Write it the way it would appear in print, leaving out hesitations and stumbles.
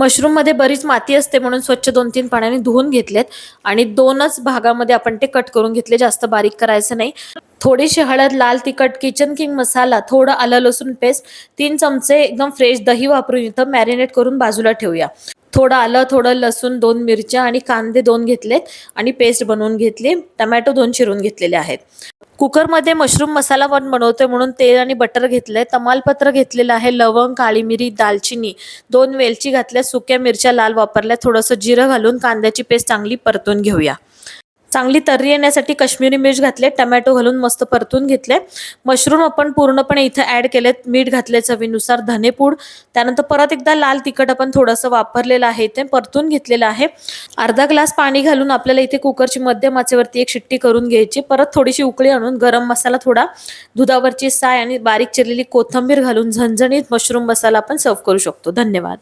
Mushroom मध्ये बरीच माती असते म्हणून स्वच्छ 2-3 पाण्याने धुवून घेतलेत आणि 2च भागामध्ये आपण ते कट करून घेतले, जास्त बारीक करायचं नाही। थोडीशी हळद, लाल तिखट, किचन किंग मसाला, थोडं आलं लसूण पेस्ट, 3 चमचे एकदम फ्रेश दही वापरून इथं मॅरिनेट करून बाजूला ठेवूया। थोडं आलं, थोडं लसूण, 2 मिरच्या आणि कांदे 2 घेतलेत आणि पेस्ट बनवून घेतली। टोमॅटो 2 चिरून घेतलेले आहेत। कुकर मध्ये मशरूम मसाला पण बनवतोय म्हणून तेल आणि बटर घेतलंय। तमालपत्र घेतलेलं आहे, लवंग, काळी मिरी, दालचिनी, 2 वेलची घातल्या, सुक्या मिरच्या लाल वापरल्या, थोडंसं जिरं घालून कांद्याची पेस्ट चांगली परतून घेऊया। चांगली तर्री येण्यासाठी काश्मीरी मिर्च घातले, टोमॅटो घालून मस्त परतून घेतले। मशरूम आपण पूर्णपणे इथे ऍड केलेत, मीठ घातले चवीनुसार, धनेपूड, त्यानंतर परत एकदा लाल तिखट आपण थोडंसं वापरलेलं आहे, ते परतून घेतलेलं आहे। अर्धा ग्लास पाणी घालून आपल्याला इथे कुकरची मध्यम आचेवरती एक शिट्टी करून घ्यायची। परत थोडीशी उकळी आणून गरम मसाला थोडा, दुधावरची साय आणि बारीक चिरलेली कोथिंबीर घालून झणझणीत मशरूम मसाला आपण सर्व करू शकतो। धन्यवाद।